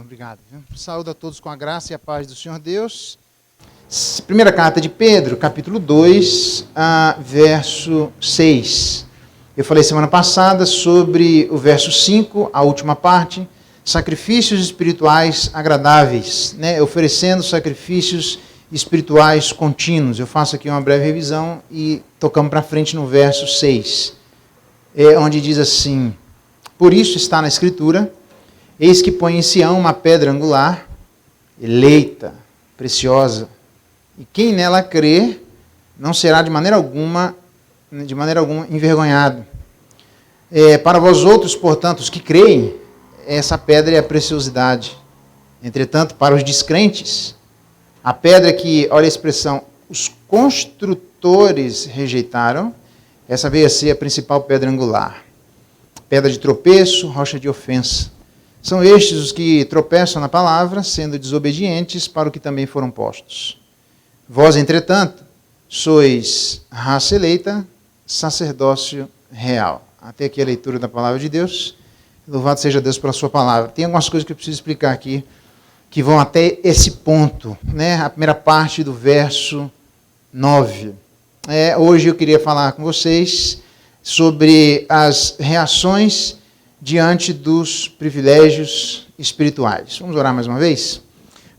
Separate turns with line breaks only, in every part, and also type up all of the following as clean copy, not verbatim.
Obrigado. Saúdo a todos com a graça e a paz do Senhor Deus. Primeira carta de Pedro, capítulo 2, verso 6. Eu falei semana passada sobre o verso 5, a última parte, sacrifícios espirituais agradáveis, oferecendo sacrifícios espirituais contínuos. Eu faço aqui uma breve revisão e tocamos para frente no verso 6, onde diz assim: por isso está na Escritura: eis que põe em Sião uma pedra angular, eleita, preciosa, e quem nela crê não será de maneira alguma envergonhado. Para vós outros, portanto, os que creem, essa pedra é a preciosidade. Entretanto, para os descrentes, a pedra que, olha a expressão, os construtores rejeitaram, essa veio a ser a principal pedra angular. Pedra de tropeço, rocha de ofensa. São estes os que tropeçam na palavra, sendo desobedientes para o que também foram postos. Vós, entretanto, sois raça eleita, sacerdócio real. Até aqui a leitura da palavra de Deus. Louvado seja Deus pela sua palavra. Tem algumas coisas que eu preciso explicar aqui, que vão até esse ponto, a primeira parte do verso 9. Hoje eu queria falar com vocês sobre as reações diante dos privilégios espirituais. Vamos orar mais uma vez?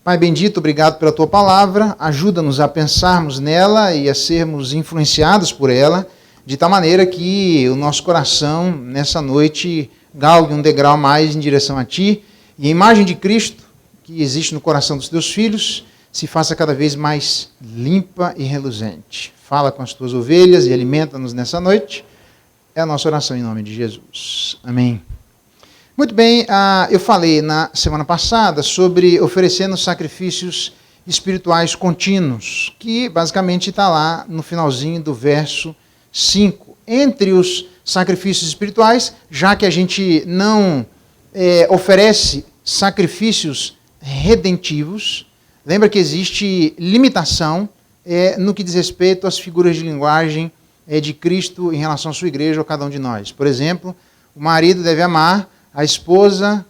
Pai bendito, obrigado pela tua palavra. Ajuda-nos a pensarmos nela e a sermos influenciados por ela, de tal maneira que o nosso coração, nessa noite, galgue um degrau mais em direção a ti, e a imagem de Cristo, que existe no coração dos teus filhos, se faça cada vez mais limpa e reluzente. Fala com as tuas ovelhas e alimenta-nos nessa noite. É a nossa oração em nome de Jesus. Amém. Muito bem, eu falei na semana passada sobre oferecendo sacrifícios espirituais contínuos, que basicamente está lá no finalzinho do verso 5. Entre os sacrifícios espirituais, já que a gente não oferece sacrifícios redentivos, lembra que existe limitação no que diz respeito às figuras de linguagem de Cristo em relação à sua igreja ou cada um de nós. Por exemplo, o marido deve amar a esposa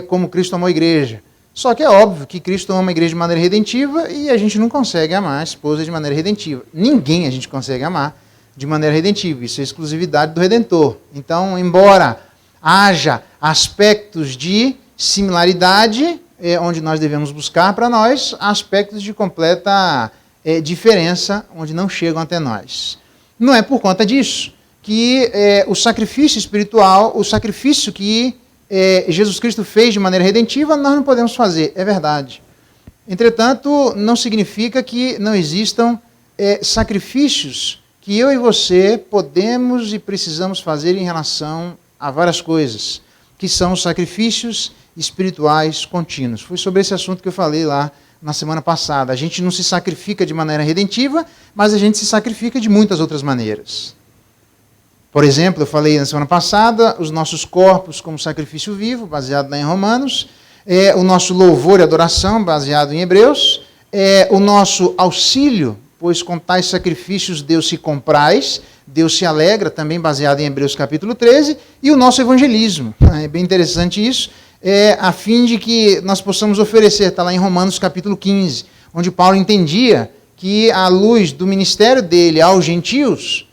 como Cristo amou a igreja. Só que é óbvio que Cristo ama a igreja de maneira redentiva e a gente não consegue amar a esposa de maneira redentiva. Ninguém a gente consegue amar de maneira redentiva. Isso é exclusividade do Redentor. Então, embora haja aspectos de similaridade, onde nós devemos buscar para nós, aspectos de completa diferença, onde não chegam até nós. Não é por conta disso que o sacrifício espiritual, o sacrifício que Jesus Cristo fez de maneira redentiva, nós não podemos fazer, é verdade. Entretanto, não significa que não existam sacrifícios que eu e você podemos e precisamos fazer em relação a várias coisas, que são os sacrifícios espirituais contínuos. Foi sobre esse assunto que eu falei lá na semana passada. A gente não se sacrifica de maneira redentiva, mas a gente se sacrifica de muitas outras maneiras. Por exemplo, eu falei na semana passada, os nossos corpos como sacrifício vivo, baseado lá em Romanos, o nosso louvor e adoração, baseado em Hebreus, o nosso auxílio, pois com tais sacrifícios Deus se compraz, Deus se alegra, também baseado em Hebreus capítulo 13, e o nosso evangelismo. É bem interessante isso, a fim de que nós possamos oferecer, está lá em Romanos capítulo 15, onde Paulo entendia que à luz do ministério dele aos gentios,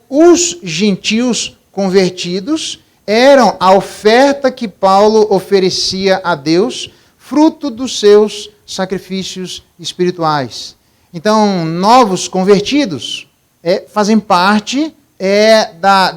os gentios convertidos eram a oferta que Paulo oferecia a Deus, fruto dos seus sacrifícios espirituais. Então, novos convertidos fazem parte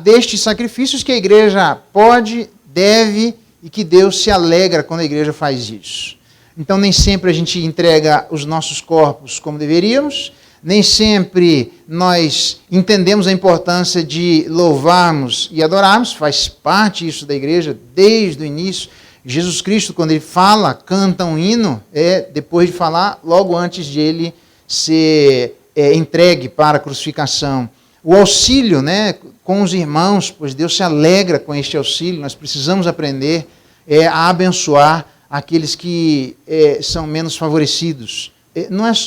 destes sacrifícios que a igreja pode, deve e que Deus se alegra quando a igreja faz isso. Então, nem sempre a gente entrega os nossos corpos como deveríamos, nem sempre nós entendemos a importância de louvarmos e adorarmos, faz parte isso da igreja desde o início. Jesus Cristo, quando ele fala, canta um hino, depois de falar, logo antes de ele ser entregue para a crucificação. O auxílio com os irmãos, pois Deus se alegra com este auxílio, nós precisamos aprender a abençoar aqueles que são menos favorecidos.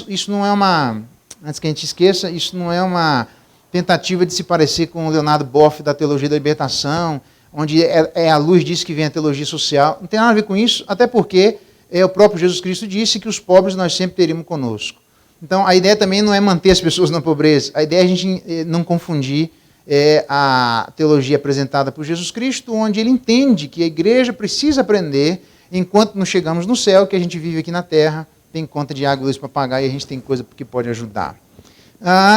Isso não é uma... Antes que a gente esqueça, isso não é uma tentativa de se parecer com o Leonardo Boff da Teologia da Libertação, onde é a luz disso que vem a teologia social. Não tem nada a ver com isso, até porque o próprio Jesus Cristo disse que os pobres nós sempre teríamos conosco. Então, a ideia também não é manter as pessoas na pobreza, a ideia é a gente não confundir a teologia apresentada por Jesus Cristo, onde ele entende que a igreja precisa aprender, enquanto não chegamos no céu, que a gente vive aqui na terra, tem conta de água e luz para pagar e a gente tem coisa que pode ajudar.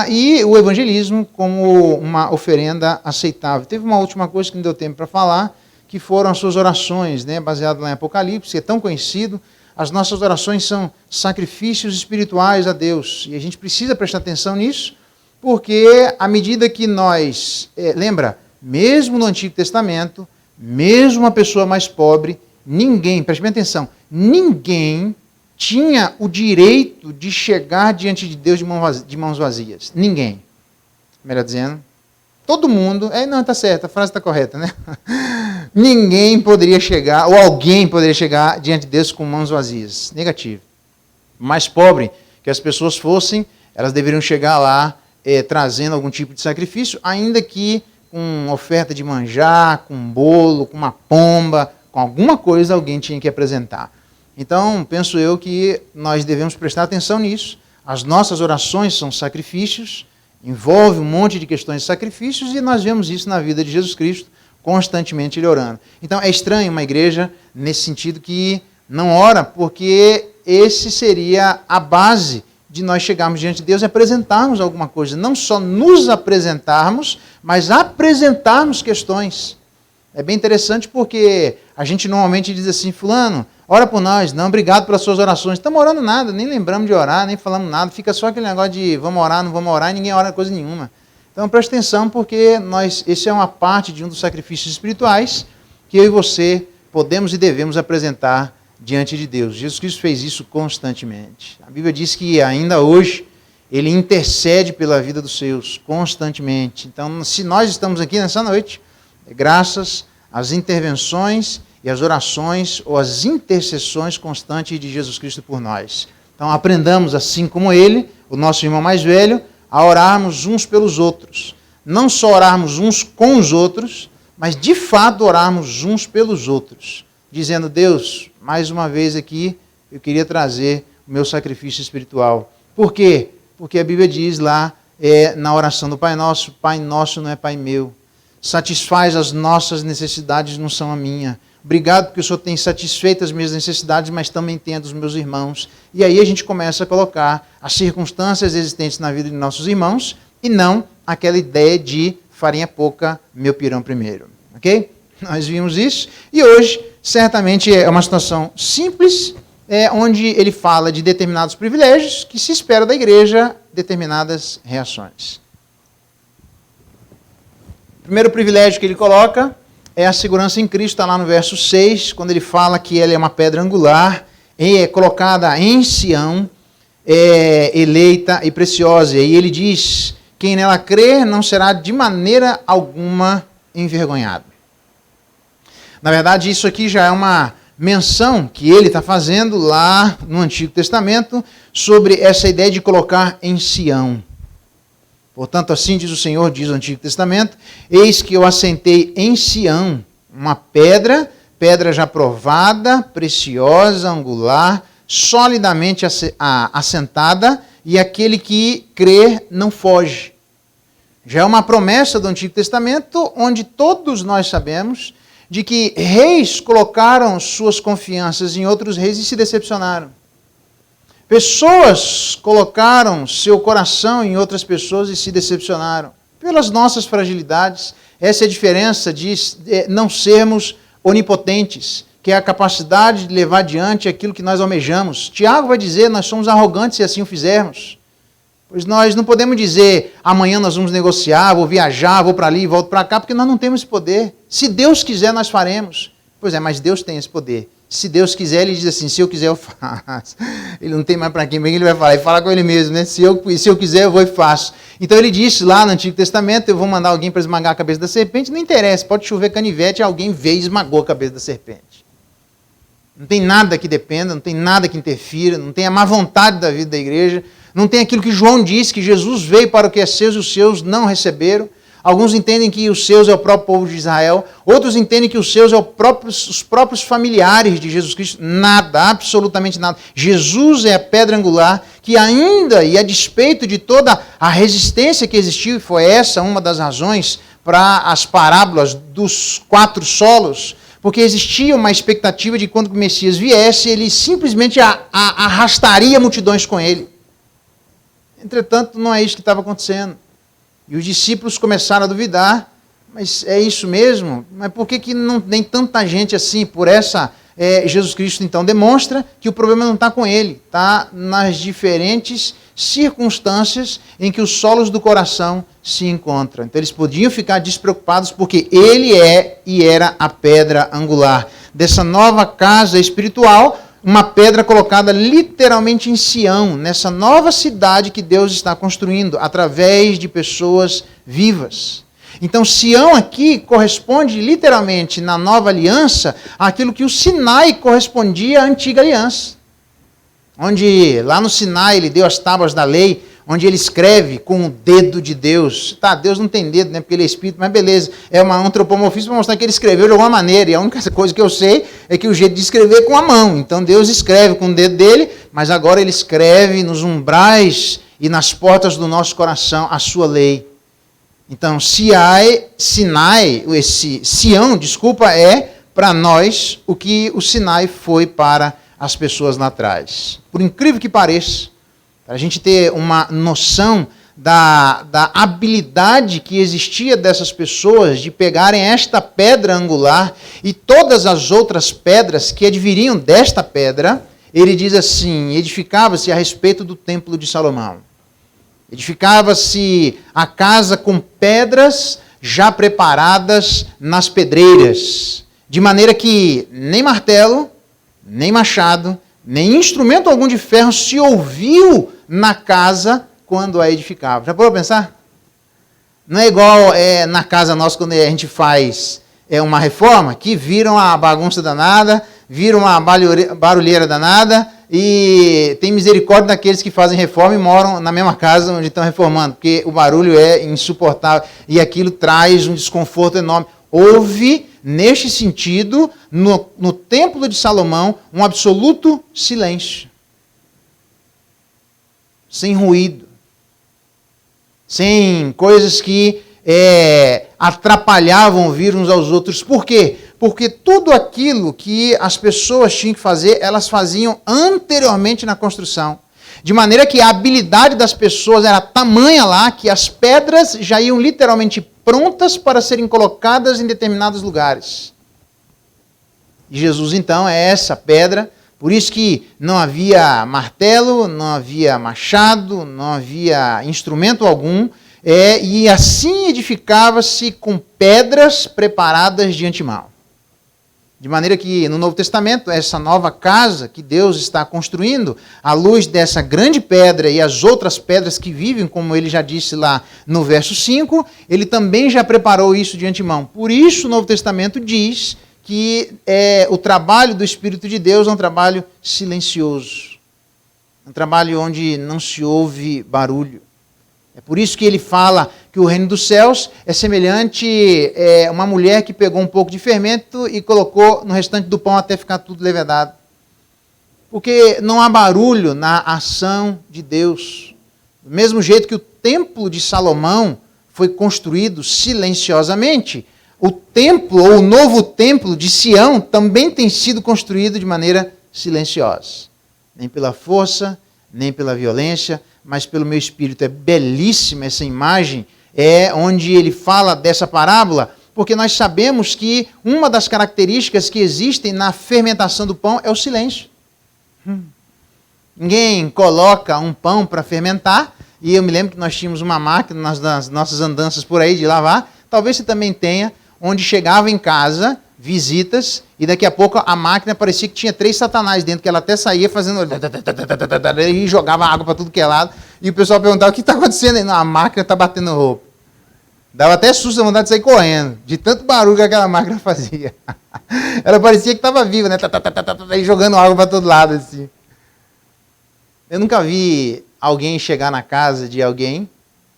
E o evangelismo como uma oferenda aceitável. Teve uma última coisa que não deu tempo para falar, que foram as suas orações, né, baseado lá em Apocalipse, que é tão conhecido. As nossas orações são sacrifícios espirituais a Deus. E a gente precisa prestar atenção nisso, porque à medida que nós... lembra, mesmo no Antigo Testamento, mesmo uma pessoa mais pobre, ninguém, preste bem atenção, ninguém tinha o direito de chegar diante de Deus de mãos vazias. Ninguém. Melhor dizendo, todo mundo... não, está certo, a frase está correta, né? Ninguém poderia chegar, ou alguém poderia chegar diante de Deus com mãos vazias. Negativo. Mais pobre que as pessoas fossem, elas deveriam chegar lá trazendo algum tipo de sacrifício, ainda que com oferta de manjar, com um bolo, com uma pomba, com alguma coisa alguém tinha que apresentar. Então, penso eu que nós devemos prestar atenção nisso. As nossas orações são sacrifícios, envolve um monte de questões de sacrifícios, e nós vemos isso na vida de Jesus Cristo, constantemente ele orando. Então, é estranho uma igreja nesse sentido que não ora, porque esse seria a base de nós chegarmos diante de Deus e apresentarmos alguma coisa. Não só nos apresentarmos, mas apresentarmos questões. É bem interessante porque a gente normalmente diz assim, fulano, ora por nós. Não, obrigado pelas suas orações. Estamos orando nada, nem lembramos de orar, nem falamos nada. Fica só aquele negócio de vamos orar, não vamos orar, e ninguém ora coisa nenhuma. Então preste atenção, porque esse é uma parte de um dos sacrifícios espirituais que eu e você podemos e devemos apresentar diante de Deus. Jesus Cristo fez isso constantemente. A Bíblia diz que ainda hoje ele intercede pela vida dos seus constantemente. Então, se nós estamos aqui nessa noite, é graças às intervenções e às orações ou às intercessões constantes de Jesus Cristo por nós. Então, aprendamos, assim como ele, o nosso irmão mais velho, a orarmos uns pelos outros. Não só orarmos uns com os outros, mas de fato orarmos uns pelos outros. Dizendo, Deus, mais uma vez aqui, eu queria trazer o meu sacrifício espiritual. Por quê? Porque a Bíblia diz lá, na oração do Pai Nosso não é Pai meu. Satisfaz as nossas necessidades, não são a minha. Obrigado porque o Senhor tem satisfeito as minhas necessidades, mas também tem a dos meus irmãos. E aí a gente começa a colocar as circunstâncias existentes na vida de nossos irmãos e não aquela ideia de farinha pouca, meu pirão primeiro. Ok? Nós vimos isso. E hoje, certamente, é uma situação simples, onde ele fala de determinados privilégios que se espera da igreja determinadas reações. O primeiro privilégio que ele coloca é a segurança em Cristo, está lá no verso 6, quando ele fala que ela é uma pedra angular, é colocada em Sião, eleita e preciosa. E ele diz, quem nela crer não será de maneira alguma envergonhado. Na verdade, isso aqui já é uma menção que ele está fazendo lá no Antigo Testamento sobre essa ideia de colocar em Sião. Portanto, assim diz o Senhor, diz o Antigo Testamento, eis que eu assentei em Sião uma pedra já provada, preciosa, angular, solidamente assentada, e aquele que crer não foge. Já é uma promessa do Antigo Testamento, onde todos nós sabemos de que reis colocaram suas confianças em outros reis e se decepcionaram. Pessoas colocaram seu coração em outras pessoas e se decepcionaram. Pelas nossas fragilidades, essa é a diferença de não sermos onipotentes, que é a capacidade de levar adiante aquilo que nós almejamos. Tiago vai dizer, nós somos arrogantes se assim o fizermos. Pois nós não podemos dizer, amanhã nós vamos negociar, vou viajar, vou para ali, volto para cá, porque nós não temos esse poder. Se Deus quiser, nós faremos. Pois é, mas Deus tem esse poder. Se Deus quiser, ele diz assim, se eu quiser, eu faço. Ele não tem mais para quem, bem ele vai falar. Ele fala com ele mesmo, né? Se eu quiser, eu vou e faço. Então ele disse lá no Antigo Testamento, eu vou mandar alguém para esmagar a cabeça da serpente. Não interessa, pode chover canivete, alguém veio e esmagou a cabeça da serpente. Não tem nada que dependa, não tem nada que interfira, não tem a má vontade da vida da igreja, não tem aquilo que João disse, que Jesus veio para o que é seus e os seus não receberam. Alguns entendem que os seus é o próprio povo de Israel. Outros entendem que os seus é os próprios familiares de Jesus Cristo. Nada, absolutamente nada. Jesus é a pedra angular que ainda, e a despeito de toda a resistência que existiu, e foi essa uma das razões para as parábolas dos 4 solos, porque existia uma expectativa de que quando o Messias viesse, ele simplesmente arrastaria multidões com ele. Entretanto, não é isso que estava acontecendo. E os discípulos começaram a duvidar, mas é isso mesmo? Mas por que não tem tanta gente assim? Por essa, Jesus Cristo então demonstra que o problema não está com ele, está nas diferentes circunstâncias em que os solos do coração se encontram. Então eles podiam ficar despreocupados porque ele é e era a pedra angular dessa nova casa espiritual, uma pedra colocada literalmente em Sião, nessa nova cidade que Deus está construindo através de pessoas vivas. Então Sião aqui corresponde literalmente na nova aliança àquilo que o Sinai correspondia à antiga aliança. Onde lá no Sinai ele deu as tábuas da lei, onde ele escreve com o dedo de Deus. Tá, Deus não tem dedo, né, porque ele é espírito, mas beleza, é uma antropomorfismo para mostrar que ele escreveu de alguma maneira, e a única coisa que eu sei é que o jeito de escrever é com a mão. Então Deus escreve com o dedo dele, mas agora ele escreve nos umbrais e nas portas do nosso coração a sua lei. Então Sião, é para nós o que o Sinai foi para as pessoas lá atrás. Por incrível que pareça, para a gente ter uma noção da habilidade que existia dessas pessoas de pegarem esta pedra angular e todas as outras pedras que adviriam desta pedra, ele diz assim, edificava-se a respeito do templo de Salomão. Edificava-se a casa com pedras já preparadas nas pedreiras, de maneira que nem martelo, nem machado, nem instrumento algum de ferro se ouviu na casa quando a edificava. Já parou para pensar? Não é igual na casa nossa quando a gente faz uma reforma, que viram a bagunça danada, viram uma barulheira danada e tem misericórdia daqueles que fazem reforma e moram na mesma casa onde estão reformando, porque o barulho é insuportável e aquilo traz um desconforto enorme. Houve, neste sentido, no Templo de Salomão, um absoluto silêncio. Sem ruído. Sem coisas que atrapalhavam ouvir uns aos outros. Por quê? Porque tudo aquilo que as pessoas tinham que fazer, elas faziam anteriormente na construção. De maneira que a habilidade das pessoas era tamanha lá que as pedras já iam literalmente prontas para serem colocadas em determinados lugares. E Jesus, então, é essa pedra. Por isso que não havia martelo, não havia machado, não havia instrumento algum. E assim edificava-se com pedras preparadas de antemão. De maneira que no Novo Testamento, essa nova casa que Deus está construindo, à luz dessa grande pedra e as outras pedras que vivem, como ele já disse lá no verso 5, ele também já preparou isso de antemão. Por isso o Novo Testamento diz que o trabalho do Espírito de Deus é um trabalho silencioso. Um trabalho onde não se ouve barulho. É por isso que ele fala que o reino dos céus é semelhante a uma mulher que pegou um pouco de fermento e colocou no restante do pão até ficar tudo levedado. Porque não há barulho na ação de Deus. Do mesmo jeito que o templo de Salomão foi construído silenciosamente, o templo, ou o novo templo de Sião, também tem sido construído de maneira silenciosa. Nem pela força, nem pela violência, mas pelo meu espírito. É belíssima essa imagem, onde ele fala dessa parábola, porque nós sabemos que uma das características que existem na fermentação do pão é o silêncio. Ninguém coloca um pão para fermentar, e eu me lembro que nós tínhamos uma máquina nas nossas andanças por aí de lavar, talvez você também tenha, onde chegava em casa visitas, e daqui a pouco a máquina parecia que tinha 3 satanás dentro, que ela até saía fazendo e jogava água para tudo que é lado, e o pessoal perguntava, o que está acontecendo aí? Não, a máquina está batendo roupa. Dava até susto, a vontade de sair correndo, de tanto barulho que aquela máquina fazia. Ela parecia que estava viva, né? E jogando água para todo lado, assim. Eu nunca vi alguém chegar na casa de alguém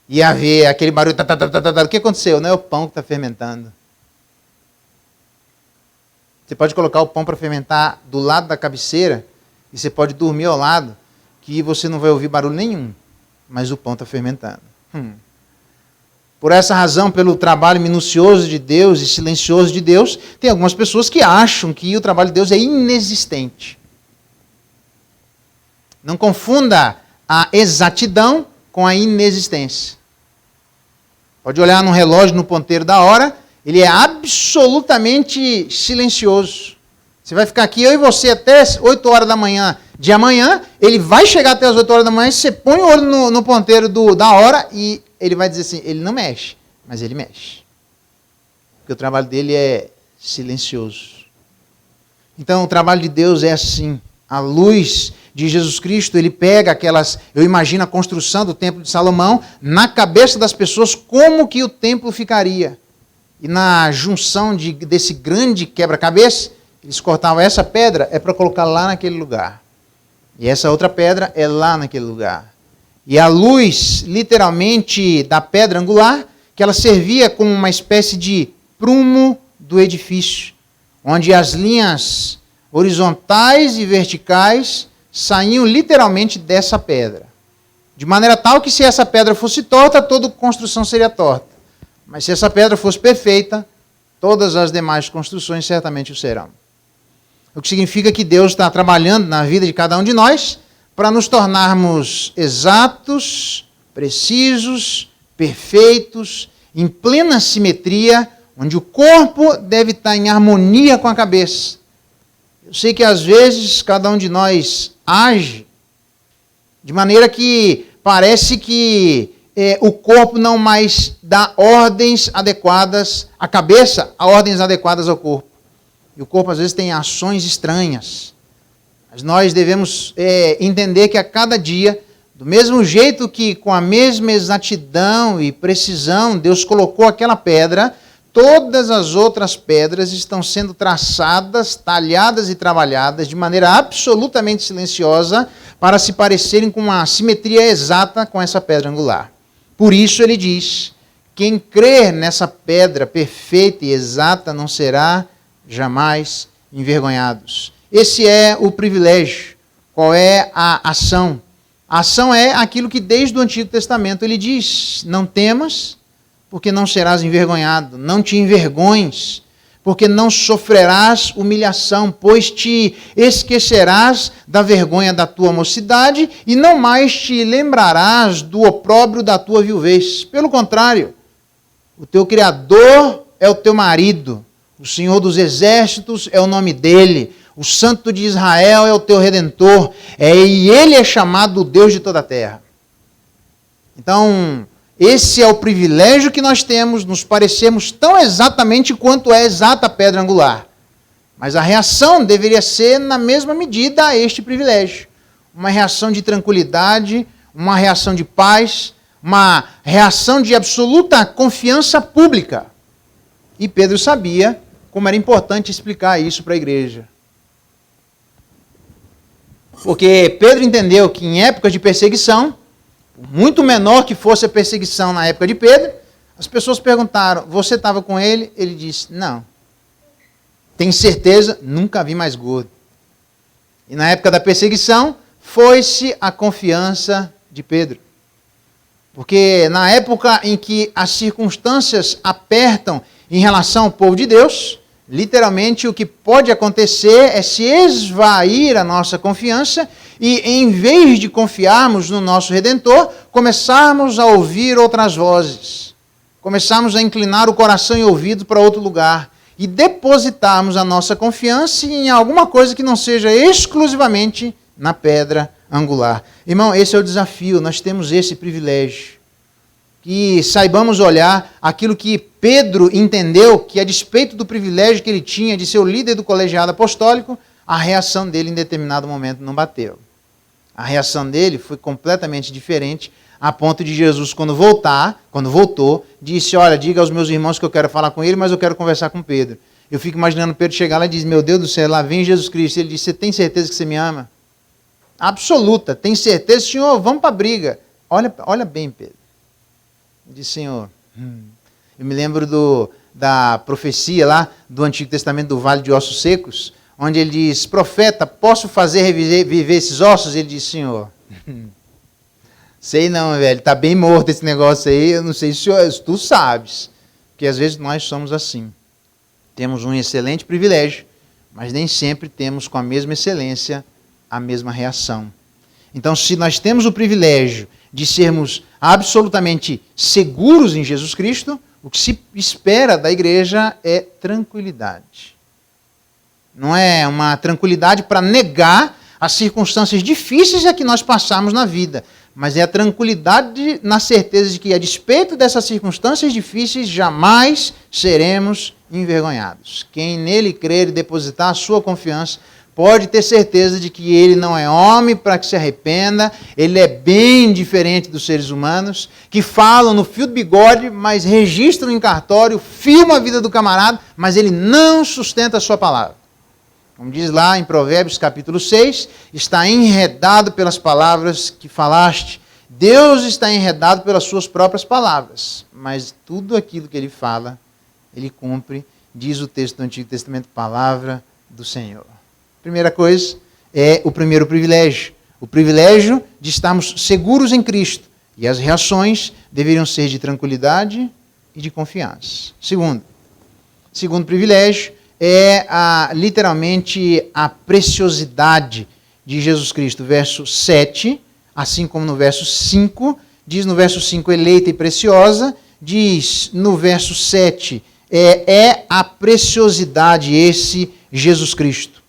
ia haver aquele barulho, o que aconteceu? Não é o pão que está fermentando. Você pode colocar o pão para fermentar do lado da cabeceira, e você pode dormir ao lado, que você não vai ouvir barulho nenhum, mas o pão está fermentando. Por essa razão, pelo trabalho minucioso de Deus e silencioso de Deus, tem algumas pessoas que acham que o trabalho de Deus é inexistente. Não confunda a exatidão com a inexistência. Pode olhar no relógio, no ponteiro da hora, ele é absolutamente silencioso. Você vai ficar aqui, eu e você, até 8 horas da manhã de amanhã, ele vai chegar até as 8 horas da manhã, você põe o olho no ponteiro da hora e ele vai dizer assim, ele não mexe, mas ele mexe. Porque o trabalho dele é silencioso. Então o trabalho de Deus é assim. A luz de Jesus Cristo, ele pega aquelas, eu imagino a construção do Templo de Salomão, na cabeça das pessoas, como que o templo ficaria. E na junção desse grande quebra-cabeça, eles cortavam essa pedra, é para colocar lá naquele lugar. E essa outra pedra é lá naquele lugar. E a luz, literalmente, da pedra angular, que ela servia como uma espécie de prumo do edifício, onde as linhas horizontais e verticais saíam literalmente dessa pedra. De maneira tal que se essa pedra fosse torta, toda construção seria torta. Mas se essa pedra fosse perfeita, todas as demais construções certamente o serão. O que significa que Deus está trabalhando na vida de cada um de nós para nos tornarmos exatos, precisos, perfeitos, em plena simetria, onde o corpo deve estar em harmonia com a cabeça. Eu sei que às vezes cada um de nós age de maneira que parece que o corpo não mais dá ordens adequadas, a cabeça a ordens adequadas ao corpo. E o corpo às vezes tem ações estranhas. Mas nós devemos entender que a cada dia, do mesmo jeito que com a mesma exatidão e precisão Deus colocou aquela pedra, todas as outras pedras estão sendo traçadas, talhadas e trabalhadas de maneira absolutamente silenciosa para se parecerem com uma simetria exata com essa pedra angular. Por isso ele diz, quem crer nessa pedra perfeita e exata não será jamais envergonhados. Esse é o privilégio. Qual é a ação? A ação é aquilo que desde o Antigo Testamento ele diz, não temas, porque não serás envergonhado, não te envergonhes, porque não sofrerás humilhação, pois te esquecerás da vergonha da tua mocidade e não mais te lembrarás do opróbrio da tua viuvez. Pelo contrário, o teu Criador é o teu marido, o Senhor dos Exércitos é o nome dele, o Santo de Israel é o teu Redentor, e ele é chamado o Deus de toda a terra. Então, esse é o privilégio que nós temos, nos parecermos tão exatamente quanto é exata a pedra angular. Mas a reação deveria ser na mesma medida a este privilégio. Uma reação de tranquilidade, uma reação de paz, uma reação de absoluta confiança pública. E Pedro sabia como era importante explicar isso para a igreja. Porque Pedro entendeu que em épocas de perseguição, muito menor que fosse a perseguição na época de Pedro, as pessoas perguntaram, você estava com ele? Ele disse, não. Tem certeza? Nunca vi mais gordo. E na época da perseguição, foi-se a confiança de Pedro. Porque na época em que as circunstâncias apertam em relação ao povo de Deus, literalmente o que pode acontecer é se esvair a nossa confiança e em vez de confiarmos no nosso Redentor, começarmos a ouvir outras vozes, começarmos a inclinar o coração e ouvido para outro lugar e depositarmos a nossa confiança em alguma coisa que não seja exclusivamente na pedra angular. Irmão, esse é o desafio, nós temos esse privilégio. Que saibamos olhar aquilo que Pedro entendeu, que a despeito do privilégio que ele tinha de ser o líder do colegiado apostólico, a reação dele em determinado momento não bateu. A reação dele foi completamente diferente, a ponto de Jesus, quando voltou, disse, olha, diga aos meus irmãos que eu quero falar com ele, mas eu quero conversar com Pedro. Eu fico imaginando Pedro chegar lá e dizer, meu Deus do céu, lá vem Jesus Cristo. Ele disse, você tem certeza que você me ama? Absoluta, tem certeza? Senhor, vamos para a briga. Olha bem, Pedro. Ele disse, Senhor, eu me lembro da profecia lá do Antigo Testamento do Vale de Ossos Secos, onde ele diz, profeta, posso fazer viver esses ossos? Ele diz, Senhor, sei não, velho, está bem morto esse negócio aí, eu não sei se tu sabes, porque às vezes nós somos assim. Temos um excelente privilégio, mas nem sempre temos com a mesma excelência a mesma reação. Então, se nós temos o privilégio de sermos absolutamente seguros em Jesus Cristo, o que se espera da igreja é tranquilidade. Não é uma tranquilidade para negar as circunstâncias difíceis a que nós passamos na vida, mas é a tranquilidade na certeza de que, a despeito dessas circunstâncias difíceis, jamais seremos envergonhados. Quem nele crer e depositar a sua confiança pode ter certeza de que ele não é homem para que se arrependa, ele é bem diferente dos seres humanos, que falam no fio do bigode, mas registram em cartório, filmam a vida do camarada, mas ele não sustenta a sua palavra. Como diz lá em Provérbios capítulo 6, está enredado pelas palavras que falaste. Deus está enredado pelas suas próprias palavras, mas tudo aquilo que ele fala, ele cumpre, diz o texto do Antigo Testamento, palavra do Senhor. Primeira coisa é o primeiro privilégio. O privilégio de estarmos seguros em Cristo. E as reações deveriam ser de tranquilidade e de confiança. Segundo privilégio é literalmente a preciosidade de Jesus Cristo. Verso 7, assim como no verso 5, diz no verso 5, eleita e preciosa, diz no verso 7, é a preciosidade esse Jesus Cristo.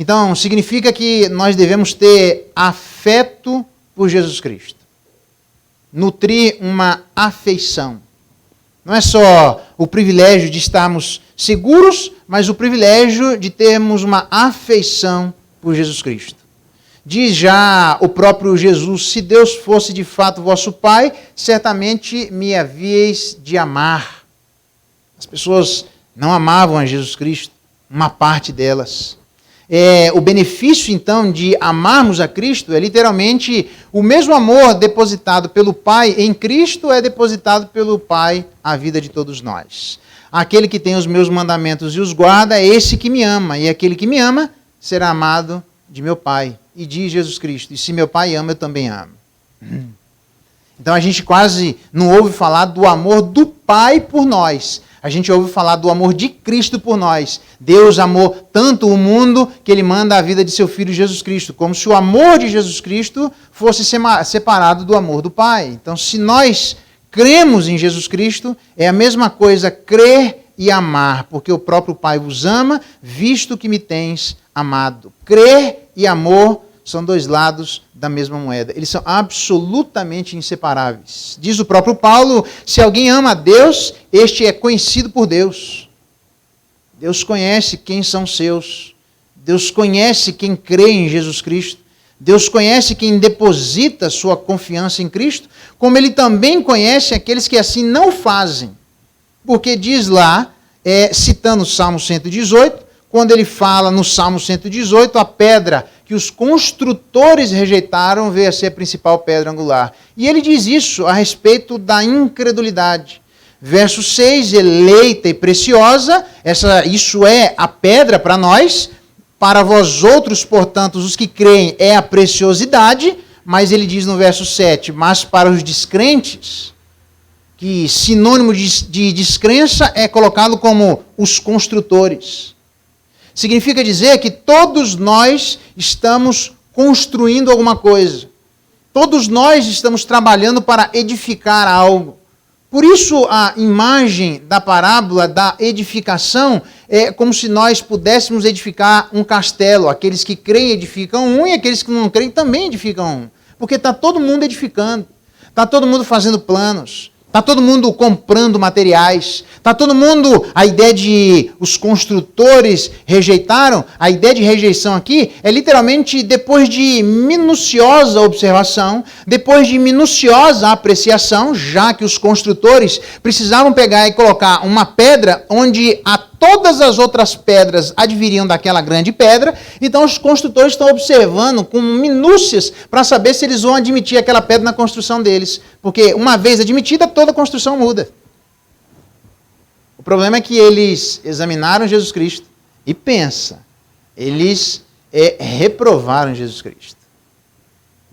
Então, significa que nós devemos ter afeto por Jesus Cristo. Nutrir uma afeição. Não é só o privilégio de estarmos seguros, mas o privilégio de termos uma afeição por Jesus Cristo. Diz já o próprio Jesus, se Deus fosse de fato vosso Pai, certamente me havíeis de amar. As pessoas não amavam a Jesus Cristo, uma parte delas. O benefício, então, de amarmos a Cristo é literalmente o mesmo amor depositado pelo Pai em Cristo é depositado pelo Pai à vida de todos nós. Aquele que tem os meus mandamentos e os guarda é esse que me ama, e aquele que me ama será amado de meu Pai. E diz Jesus Cristo, e se meu Pai ama, eu também amo. Então a gente quase não ouve falar do amor do Pai por nós. A gente ouve falar do amor de Cristo por nós. Deus amou tanto o mundo que ele manda a vida de seu Filho Jesus Cristo, como se o amor de Jesus Cristo fosse separado do amor do Pai. Então, se nós cremos em Jesus Cristo, é a mesma coisa crer e amar, porque o próprio Pai vos ama, visto que me tens amado. Crer e amor são dois lados da mesma moeda. Eles são absolutamente inseparáveis. Diz o próprio Paulo, se alguém ama a Deus, este é conhecido por Deus. Deus conhece quem são seus. Deus conhece quem crê em Jesus Cristo. Deus conhece quem deposita sua confiança em Cristo, como ele também conhece aqueles que assim não fazem. Porque diz lá, citando o Salmo 118, quando ele fala no Salmo 118, a pedra que os construtores rejeitaram veio a ser a principal pedra angular. E ele diz isso a respeito da incredulidade. Verso 6, eleita e preciosa, isso é a pedra para nós, para vós outros, portanto, os que creem, é a preciosidade, mas ele diz no verso 7, mas para os descrentes, que sinônimo de descrença é colocado como os construtores. Significa dizer que todos nós estamos construindo alguma coisa. Todos nós estamos trabalhando para edificar algo. Por isso a imagem da parábola da edificação é como se nós pudéssemos edificar um castelo. Aqueles que creem edificam um e aqueles que não creem também edificam um. Porque está todo mundo edificando, está todo mundo fazendo planos. Está todo mundo comprando materiais. Está todo mundo... A ideia de... Os construtores rejeitaram. A ideia de rejeição aqui é literalmente depois de minuciosa observação, depois de minuciosa apreciação, já que os construtores precisavam pegar e colocar uma pedra onde a todas as outras pedras adviriam daquela grande pedra, então os construtores estão observando com minúcias para saber se eles vão admitir aquela pedra na construção deles. Porque uma vez admitida, toda a construção muda. O problema é que eles examinaram Jesus Cristo e eles reprovaram Jesus Cristo.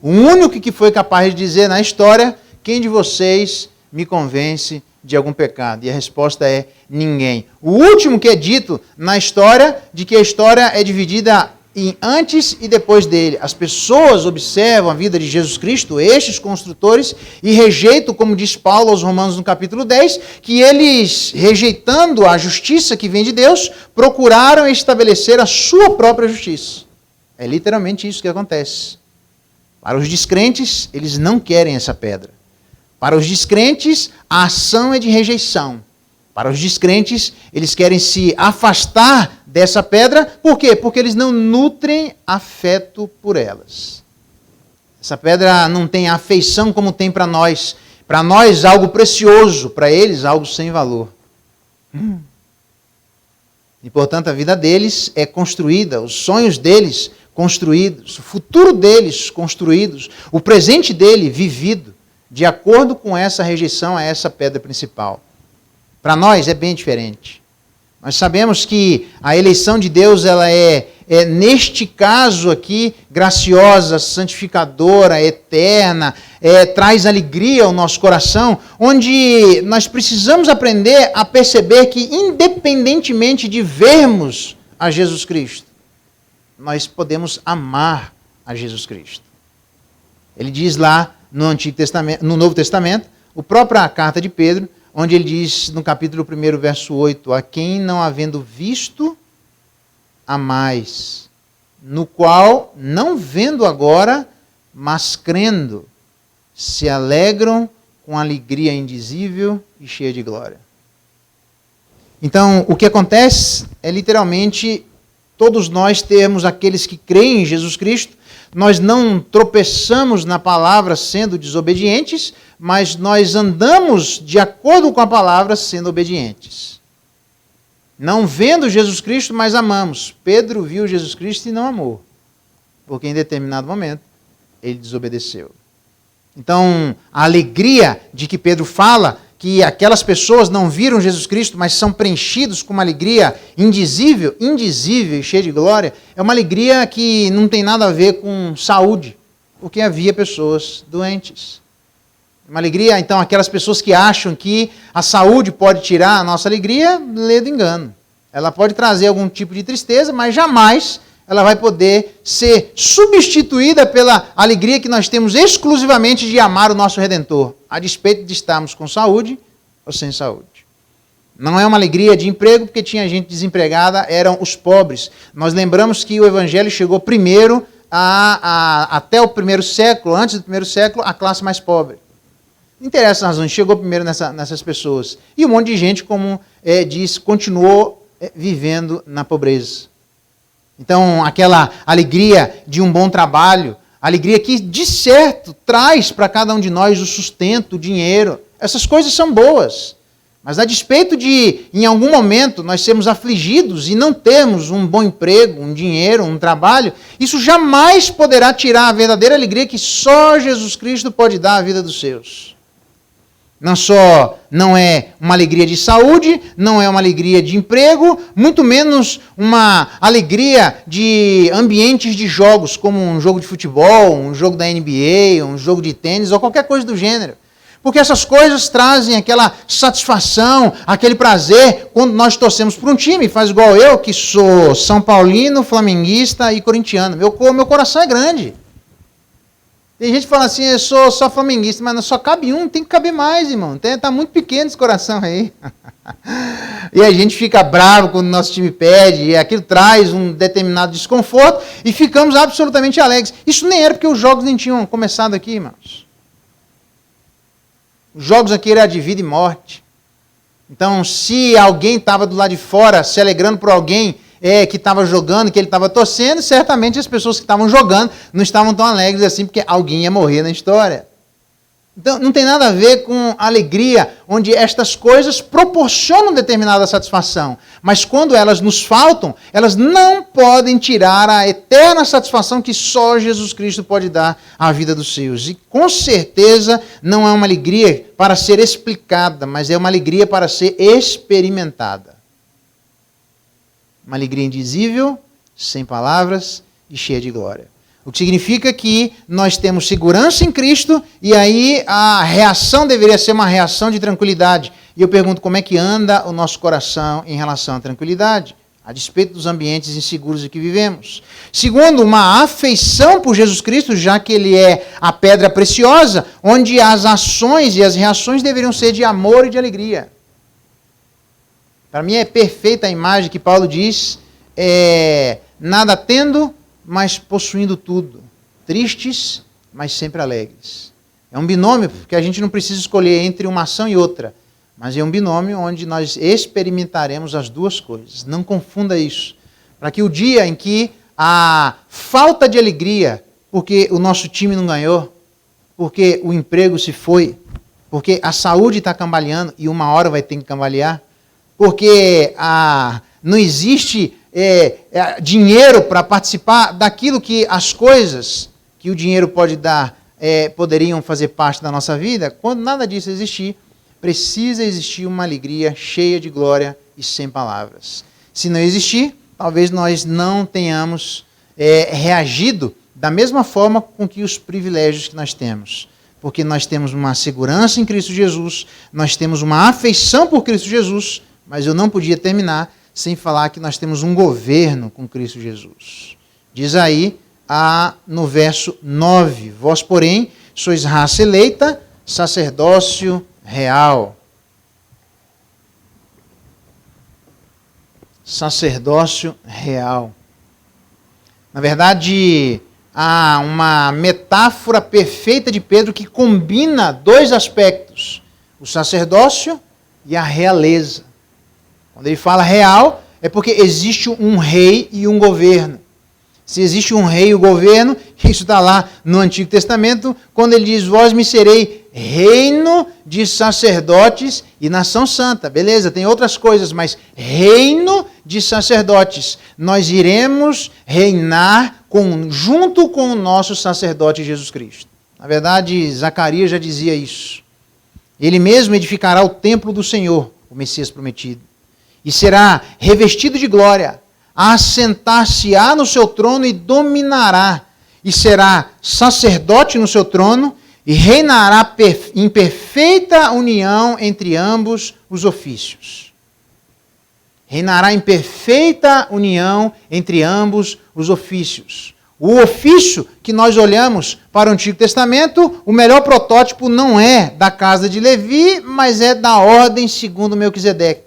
O único que foi capaz de dizer na história, quem de vocês me convence de algum pecado? E a resposta é ninguém. O último que é dito na história, de que a história é dividida em antes e depois dele. As pessoas observam a vida de Jesus Cristo, estes construtores, e rejeitam, como diz Paulo aos Romanos no capítulo 10, que eles, rejeitando a justiça que vem de Deus, procuraram estabelecer a sua própria justiça. É literalmente isso que acontece. Para os descrentes, eles não querem essa pedra. Para os descrentes, a ação é de rejeição. Para os descrentes, eles querem se afastar dessa pedra. Por quê? Porque eles não nutrem afeto por elas. Essa pedra não tem afeição como tem para nós. Para nós, algo precioso. Para eles, algo sem valor. E, portanto, a vida deles é construída, os sonhos deles construídos, o futuro deles construídos, o presente dele vivido, de acordo com essa rejeição a essa pedra principal. Para nós é bem diferente. Nós sabemos que a eleição de Deus ela é neste caso aqui, graciosa, santificadora, eterna, traz alegria ao nosso coração, onde nós precisamos aprender a perceber que, independentemente de vermos a Jesus Cristo, nós podemos amar a Jesus Cristo. Ele diz lá no Antigo Testamento, no Novo Testamento, a própria carta de Pedro, onde ele diz no capítulo 1, verso 8, a quem não havendo visto, amais, no qual, não vendo agora, mas crendo, se alegram com alegria indizível e cheia de glória. Então, o que acontece é literalmente todos nós termos aqueles que creem em Jesus Cristo, nós não tropeçamos na palavra sendo desobedientes, mas nós andamos de acordo com a palavra sendo obedientes. Não vendo Jesus Cristo, mas amamos. Pedro viu Jesus Cristo e não amou, porque em determinado momento ele desobedeceu. Então, a alegria de que Pedro fala, que aquelas pessoas não viram Jesus Cristo, mas são preenchidos com uma alegria indizível e cheia de glória, é uma alegria que não tem nada a ver com saúde, porque havia pessoas doentes. Uma alegria, então, aquelas pessoas que acham que a saúde pode tirar a nossa alegria, lê do engano. Ela pode trazer algum tipo de tristeza, mas jamais ela vai poder ser substituída pela alegria que nós temos exclusivamente de amar o nosso Redentor, a despeito de estarmos com saúde ou sem saúde. Não é uma alegria de emprego, porque tinha gente desempregada, eram os pobres. Nós lembramos que o Evangelho chegou primeiro, até o primeiro século, antes do primeiro século, a classe mais pobre. Não interessa as razões, chegou primeiro nessas pessoas. E um monte de gente, como diz, continuou vivendo na pobreza. Então, aquela alegria de um bom trabalho, alegria que, de certo, traz para cada um de nós o sustento, o dinheiro. Essas coisas são boas. Mas a despeito de, em algum momento, nós sermos afligidos e não termos um bom emprego, um dinheiro, um trabalho, isso jamais poderá tirar a verdadeira alegria que só Jesus Cristo pode dar à vida dos seus. Não é uma alegria de saúde, não é uma alegria de emprego, muito menos uma alegria de ambientes de jogos, como um jogo de futebol, um jogo da NBA, um jogo de tênis ou qualquer coisa do gênero. Porque essas coisas trazem aquela satisfação, aquele prazer quando nós torcemos por um time. Faz igual eu, que sou São Paulino, flamenguista e corintiano. Meu coração é grande. Tem gente que fala assim, eu sou só flamenguista, mas só cabe um, tem que caber mais, irmão. Está muito pequeno esse coração aí. E a gente fica bravo quando o nosso time perde, e aquilo traz um determinado desconforto, e ficamos absolutamente alegres. Isso nem era porque os jogos nem tinham começado aqui, irmãos. Os jogos aqui eram de vida e morte. Então, se alguém estava do lado de fora se alegrando por alguém que estava jogando, que ele estava torcendo, certamente as pessoas que estavam jogando não estavam tão alegres assim, porque alguém ia morrer na história. Então, não tem nada a ver com alegria, onde estas coisas proporcionam determinada satisfação. Mas quando elas nos faltam, elas não podem tirar a eterna satisfação que só Jesus Cristo pode dar à vida dos seus. E com certeza não é uma alegria para ser explicada, mas é uma alegria para ser experimentada. Uma alegria indizível, sem palavras e cheia de glória. O que significa que nós temos segurança em Cristo e aí a reação deveria ser uma reação de tranquilidade. E eu pergunto, como é que anda o nosso coração em relação à tranquilidade, a despeito dos ambientes inseguros em que vivemos? Segundo, uma afeição por Jesus Cristo, já que Ele é a pedra preciosa, onde as ações e as reações deveriam ser de amor e de alegria. Para mim é perfeita a imagem que Paulo diz, nada tendo, mas possuindo tudo. Tristes, mas sempre alegres. É um binômio, porque a gente não precisa escolher entre uma ação e outra. Mas é um binômio onde nós experimentaremos as duas coisas. Não confunda isso. Para que o dia em que a falta de alegria, porque o nosso time não ganhou, porque o emprego se foi, porque a saúde está cambaleando e uma hora vai ter que cambalear, porque não existe dinheiro para participar daquilo que as coisas que o dinheiro pode dar poderiam fazer parte da nossa vida. Quando nada disso existir, precisa existir uma alegria cheia de glória e sem palavras. Se não existir, talvez nós não tenhamos reagido da mesma forma com que os privilégios que nós temos. Porque nós temos uma segurança em Cristo Jesus, nós temos uma afeição por Cristo Jesus, mas eu não podia terminar sem falar que nós temos um governo com Cristo Jesus. Diz aí no verso 9, vós, porém, sois raça eleita, sacerdócio real. Sacerdócio real. Na verdade, há uma metáfora perfeita de Pedro que combina dois aspectos, o sacerdócio e a realeza. Quando ele fala real, é porque existe um rei e um governo. Se existe um rei e um governo, isso está lá no Antigo Testamento, quando ele diz, vós me serei reino de sacerdotes e nação santa. Beleza, tem outras coisas, mas reino de sacerdotes. Nós iremos reinar junto com o nosso sacerdote Jesus Cristo. Na verdade, Zacarias já dizia isso. Ele mesmo edificará o templo do Senhor, o Messias prometido. E será revestido de glória, assentar-se-á no seu trono e dominará, e será sacerdote no seu trono, e reinará em perfeita união entre ambos os ofícios. Reinará em perfeita união entre ambos os ofícios. O ofício que nós olhamos para o Antigo Testamento, o melhor protótipo não é da casa de Levi, mas é da ordem segundo Melquisedeque.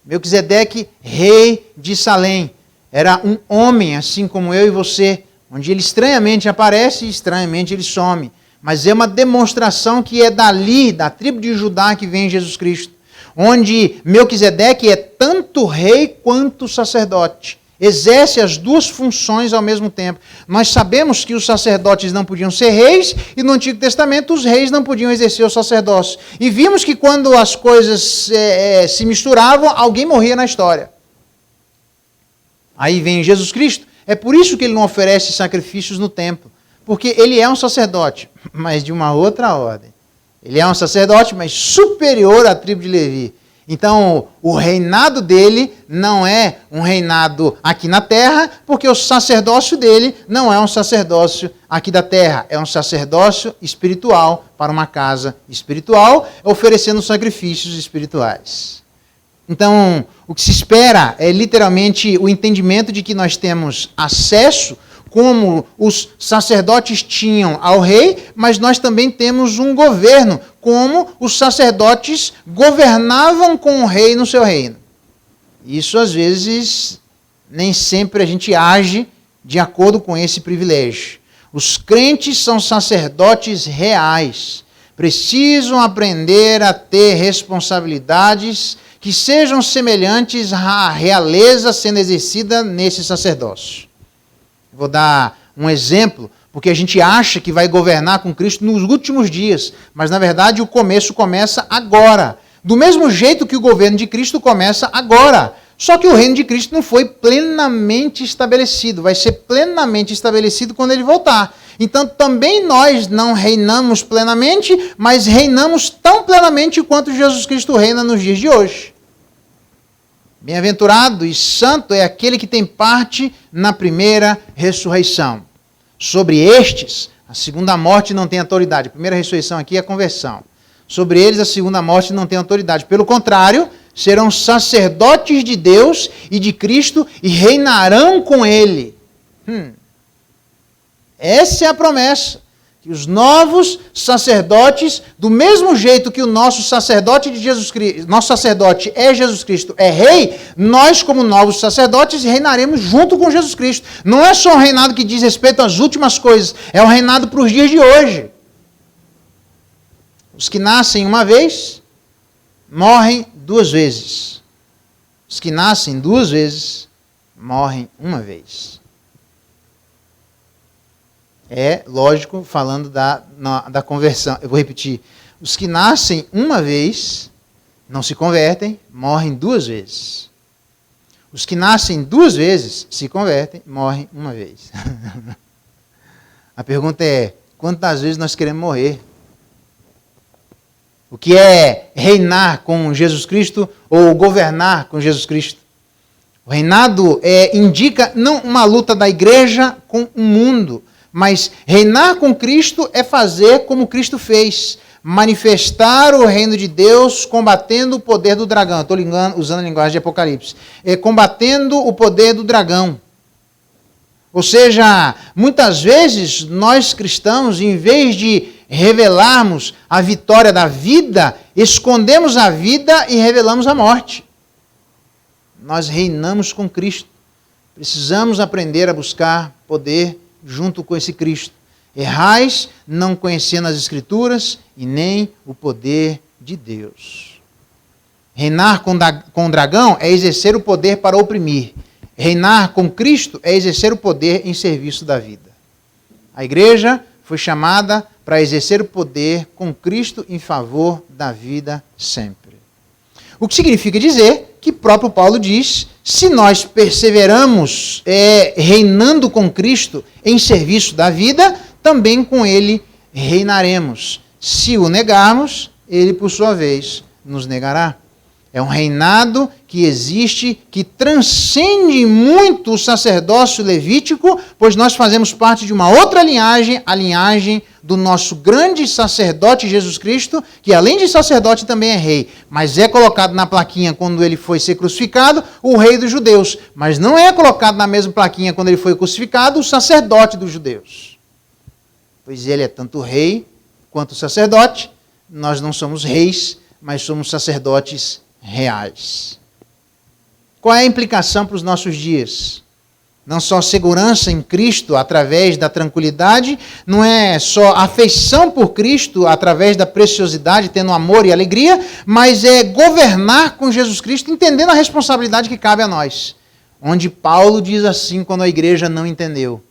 Melquisedeque, rei de Salém, era um homem assim como eu e você, onde ele estranhamente aparece e estranhamente ele some. Mas é uma demonstração que é dali, da tribo de Judá, que vem Jesus Cristo. Onde Melquisedeque é tanto rei quanto sacerdote. Exerce as duas funções ao mesmo tempo. Nós sabemos que os sacerdotes não podiam ser reis e no Antigo Testamento os reis não podiam exercer o sacerdócio. E vimos que quando as coisas se misturavam, alguém morria na história. Aí vem Jesus Cristo. É por isso que ele não oferece sacrifícios no templo. Porque ele é um sacerdote, mas de uma outra ordem. Ele é um sacerdote, mas superior à tribo de Levi. Então, o reinado dele não é um reinado aqui na terra, porque o sacerdócio dele não é um sacerdócio aqui da terra. É um sacerdócio espiritual para uma casa espiritual, oferecendo sacrifícios espirituais. Então, o que se espera é literalmente o entendimento de que nós temos acesso, como os sacerdotes tinham ao rei, mas nós também temos um governo, como os sacerdotes governavam com o rei no seu reino. Isso, às vezes, nem sempre a gente age de acordo com esse privilégio. Os crentes são sacerdotes reais. Precisam aprender a ter responsabilidades que sejam semelhantes à realeza sendo exercida nesse sacerdócio. Vou dar um exemplo porque a gente acha que vai governar com Cristo nos últimos dias, mas na verdade o começo começa agora. Do mesmo jeito que o governo de Cristo começa agora. Só que o reino de Cristo não foi plenamente estabelecido, vai ser plenamente estabelecido quando ele voltar. Então também nós não reinamos plenamente, mas reinamos tão plenamente quanto Jesus Cristo reina nos dias de hoje. Bem-aventurado e santo é aquele que tem parte na primeira ressurreição. Sobre estes, a segunda morte não tem autoridade. A primeira ressurreição aqui é a conversão. Sobre eles, a segunda morte não tem autoridade. Pelo contrário, serão sacerdotes de Deus e de Cristo e reinarão com Ele. Essa é a promessa. Que os novos sacerdotes, do mesmo jeito que o nosso sacerdote de Jesus Cristo, nosso sacerdote é Jesus Cristo, é rei, nós como novos sacerdotes reinaremos junto com Jesus Cristo. Não é só um reinado que diz respeito às últimas coisas, é um reinado para os dias de hoje. Os que nascem uma vez, morrem duas vezes. Os que nascem duas vezes, morrem uma vez. É lógico, falando da conversão. Eu vou repetir. Os que nascem uma vez, não se convertem, morrem duas vezes. Os que nascem duas vezes, se convertem, morrem uma vez. A pergunta é, quantas vezes nós queremos morrer? O que é reinar com Jesus Cristo ou governar com Jesus Cristo? O reinado indica não uma luta da igreja com o mundo, mas reinar com Cristo é fazer como Cristo fez, manifestar o reino de Deus combatendo o poder do dragão. Estou usando a linguagem de Apocalipse. Combatendo o poder do dragão. Ou seja, muitas vezes nós cristãos, em vez de revelarmos a vitória da vida, escondemos a vida e revelamos a morte. Nós reinamos com Cristo. Precisamos aprender a buscar poder junto com esse Cristo. Errais, não conhecendo as Escrituras e nem o poder de Deus. Reinar com o dragão é exercer o poder para oprimir. Reinar com Cristo é exercer o poder em serviço da vida. A igreja foi chamada para exercer o poder com Cristo em favor da vida sempre. O que significa dizer que próprio Paulo diz, se nós perseveramos reinando com Cristo em serviço da vida, também com Ele reinaremos. Se o negarmos, Ele, por sua vez, nos negará. É um reinado que existe, que transcende muito o sacerdócio levítico, pois nós fazemos parte de uma outra linhagem, a linhagem do nosso grande sacerdote Jesus Cristo, que além de sacerdote também é rei, mas é colocado na plaquinha quando ele foi ser crucificado, o rei dos judeus, mas não é colocado na mesma plaquinha quando ele foi crucificado, o sacerdote dos judeus. Pois ele é tanto rei quanto sacerdote, nós não somos reis, mas somos sacerdotes reais. Qual é a implicação para os nossos dias? Não só segurança em Cristo através da tranquilidade, não é só afeição por Cristo através da preciosidade, tendo amor e alegria, mas é governar com Jesus Cristo, entendendo a responsabilidade que cabe a nós. Onde Paulo diz assim quando a igreja não entendeu: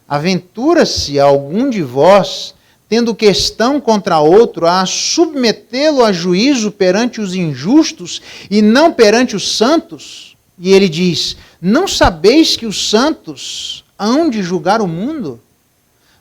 aventura-se algum de vós, tendo questão contra outro, a submetê-lo a juízo perante os injustos e não perante os santos? E ele diz: não sabeis que os santos hão de julgar o mundo?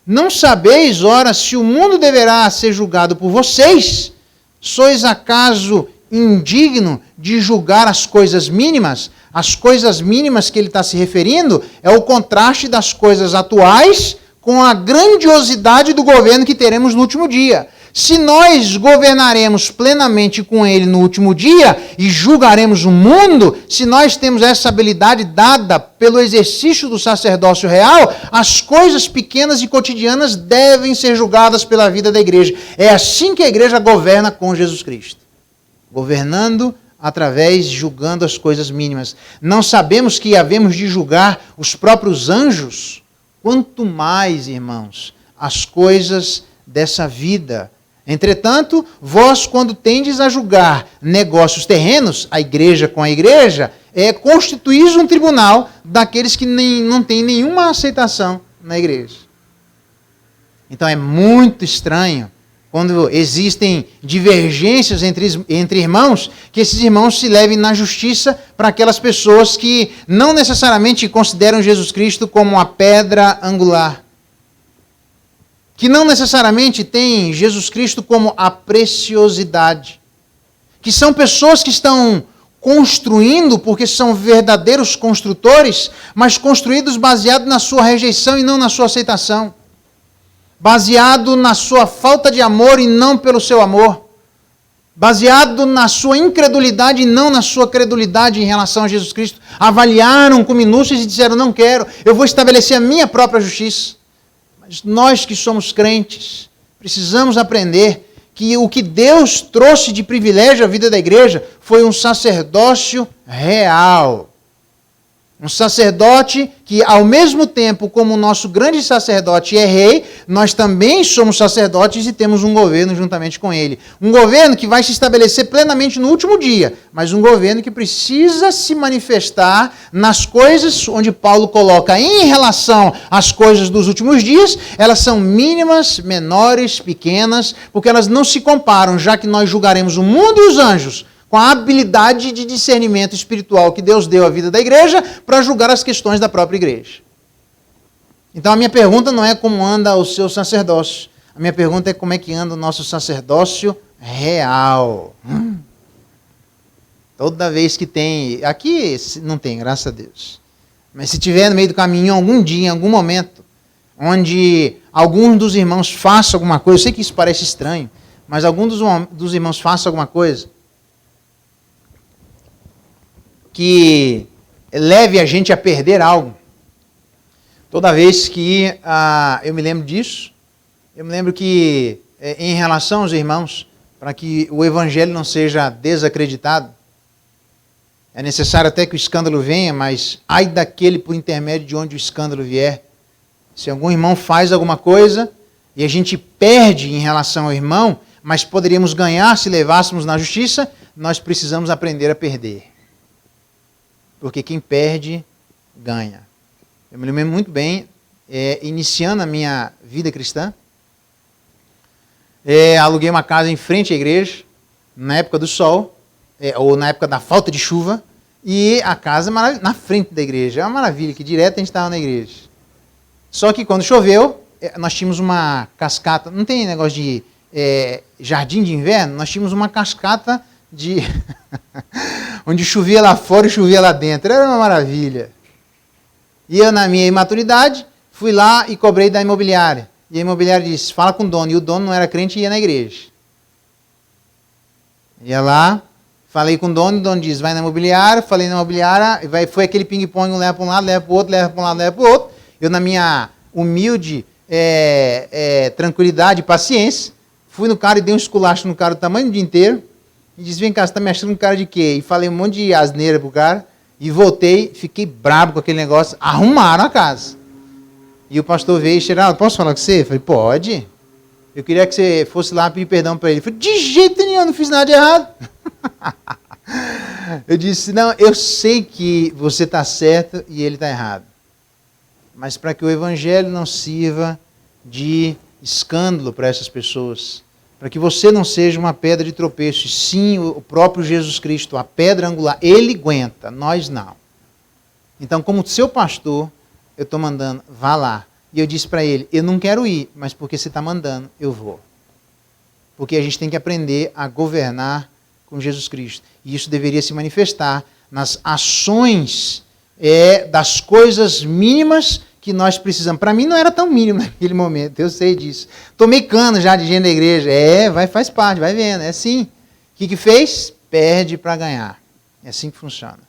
Não sabeis, ora, se o mundo deverá ser julgado por vocês? Sois acaso indigno de julgar as coisas mínimas? As coisas mínimas que ele está se referindo é o contraste das coisas atuais com a grandiosidade do governo que teremos no último dia. Se nós governaremos plenamente com ele no último dia e julgaremos o mundo, se nós temos essa habilidade dada pelo exercício do sacerdócio real, as coisas pequenas e cotidianas devem ser julgadas pela vida da igreja. É assim que a igreja governa com Jesus Cristo. Governando através, julgando as coisas mínimas. Não sabemos que havemos de julgar os próprios anjos? Quanto mais, irmãos, as coisas dessa vida. Entretanto, vós, quando tendes a julgar negócios terrenos, a igreja com a igreja, constituís um tribunal daqueles que não têm nenhuma aceitação na igreja. Então é muito estranho quando existem divergências entre irmãos, que esses irmãos se levem na justiça para aquelas pessoas que não necessariamente consideram Jesus Cristo como a pedra angular, que não necessariamente têm Jesus Cristo como a preciosidade, que são pessoas que estão construindo porque são verdadeiros construtores, mas construídos baseado na sua rejeição e não na sua aceitação, baseado na sua falta de amor e não pelo seu amor, baseado na sua incredulidade e não na sua credulidade em relação a Jesus Cristo. Avaliaram com minúcias e disseram: não quero, eu vou estabelecer a minha própria justiça. Mas nós que somos crentes, precisamos aprender que o que Deus trouxe de privilégio à vida da igreja foi um sacerdócio real. Um sacerdote que, ao mesmo tempo como o nosso grande sacerdote é rei, nós também somos sacerdotes e temos um governo juntamente com ele. Um governo que vai se estabelecer plenamente no último dia, mas um governo que precisa se manifestar nas coisas onde Paulo coloca em relação às coisas dos últimos dias. Elas são mínimas, menores, pequenas, porque elas não se comparam, já que nós julgaremos o mundo e os anjos com a habilidade de discernimento espiritual que Deus deu à vida da igreja para julgar as questões da própria igreja. Então a minha pergunta não é como anda o seu sacerdócio. A minha pergunta é como é que anda o nosso sacerdócio real. Toda vez que tem... Aqui não tem, graças a Deus. Mas se tiver no meio do caminho, algum dia, em algum momento, onde alguns dos irmãos façam alguma coisa, eu sei que isso parece estranho, mas algum dos irmãos faça alguma coisa que leve a gente a perder algo. Toda vez que eu me lembro disso, eu me lembro que, em relação aos irmãos, para que o evangelho não seja desacreditado, é necessário até que o escândalo venha, mas ai daquele por intermédio de onde o escândalo vier. Se algum irmão faz alguma coisa e a gente perde em relação ao irmão, mas poderíamos ganhar se levássemos na justiça, nós precisamos aprender a perder. Porque quem perde, ganha. Eu me lembro muito bem, iniciando a minha vida cristã, aluguei uma casa em frente à igreja, na época do sol, ou na época da falta de chuva, e a casa na frente da igreja. É uma maravilha, que direto a gente estava na igreja. Só que quando choveu, nós tínhamos uma cascata, não tem negócio de jardim de inverno, nós tínhamos uma cascata de onde chovia lá fora e chovia lá dentro. Era uma maravilha. E eu, na minha imaturidade, fui lá e cobrei da imobiliária. E a imobiliária disse: fala com o dono. E o dono não era crente e ia na igreja. Ia lá, falei com o dono disse: vai na imobiliária. Falei na imobiliária, foi aquele ping-pong, um leva para um lado, leva para o outro, leva para um lado, leva para o outro. Eu, na minha humilde tranquilidade e paciência, fui no cara e dei um esculacho no cara o tamanho do dia inteiro. E disse: vem cá, você está me achando um cara de quê? E falei um monte de asneira pro cara. E voltei, fiquei brabo com aquele negócio. Arrumaram a casa. E o pastor veio e Geraldo, posso falar com você? Eu falei: pode. Eu queria que você fosse lá pedir perdão para ele. Eu falei: de jeito nenhum, eu não fiz nada de errado. Eu disse: não, eu sei que você está certo e ele está errado. Mas para que o evangelho não sirva de escândalo para essas pessoas, para que você não seja uma pedra de tropeço, e sim o próprio Jesus Cristo, a pedra angular, ele aguenta, nós não. Então, como seu pastor, eu estou mandando, vá lá. E eu disse para ele: eu não quero ir, mas porque você está mandando, eu vou. Porque a gente tem que aprender a governar com Jesus Cristo. E isso deveria se manifestar nas ações das coisas mínimas que nós precisamos. Para mim não era tão mínimo naquele momento, eu sei disso. Tomei cano já de gente da igreja. Faz parte, vai vendo, é assim. O que fez? Perde para ganhar. É assim que funciona.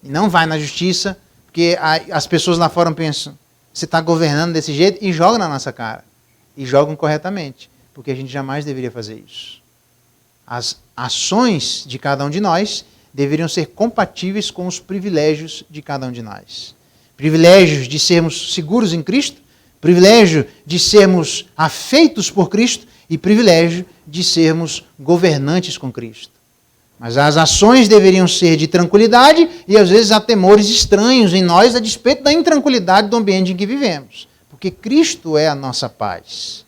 E não vai na justiça, porque as pessoas lá fora pensam: você está governando desse jeito, e jogam na nossa cara. E jogam corretamente, porque a gente jamais deveria fazer isso. As ações de cada um de nós deveriam ser compatíveis com os privilégios de cada um de nós. Privilégios de sermos seguros em Cristo, privilégio de sermos afeitos por Cristo e privilégio de sermos governantes com Cristo. Mas as ações deveriam ser de tranquilidade e às vezes há temores estranhos em nós a despeito da intranquilidade do ambiente em que vivemos. porque Cristo é a nossa paz.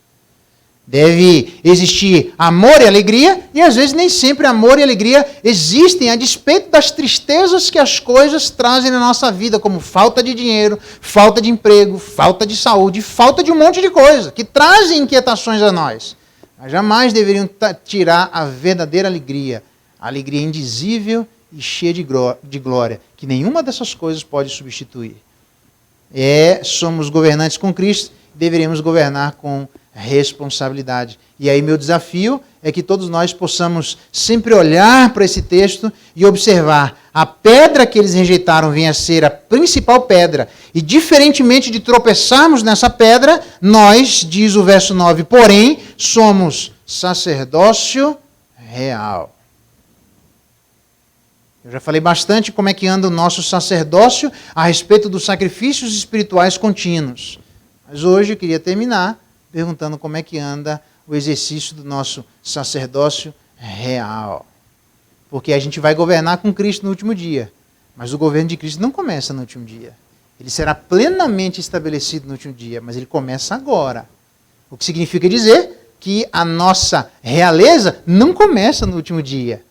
Deve existir amor e alegria, e às vezes nem sempre amor e alegria existem a despeito das tristezas que as coisas trazem na nossa vida, como falta de dinheiro, falta de emprego, falta de saúde, falta de um monte de coisa, que trazem inquietações a nós. Mas jamais deveriam tirar a verdadeira alegria, a alegria indizível e cheia de glória, que nenhuma dessas coisas pode substituir. Somos governantes com Cristo, deveríamos governar com responsabilidade. E aí meu desafio é que todos nós possamos sempre olhar para esse texto e observar a pedra que eles rejeitaram vinha a ser a principal pedra. E diferentemente de tropeçarmos nessa pedra, nós, diz o verso 9, porém, somos sacerdócio real. Eu já falei bastante como é que anda o nosso sacerdócio a respeito dos sacrifícios espirituais contínuos. Mas hoje eu queria terminar perguntando como é que anda o exercício do nosso sacerdócio real. Porque a gente vai governar com Cristo no último dia, mas o governo de Cristo não começa no último dia. Ele será plenamente estabelecido no último dia, mas ele começa agora. O que significa dizer que a nossa realeza não começa no último dia.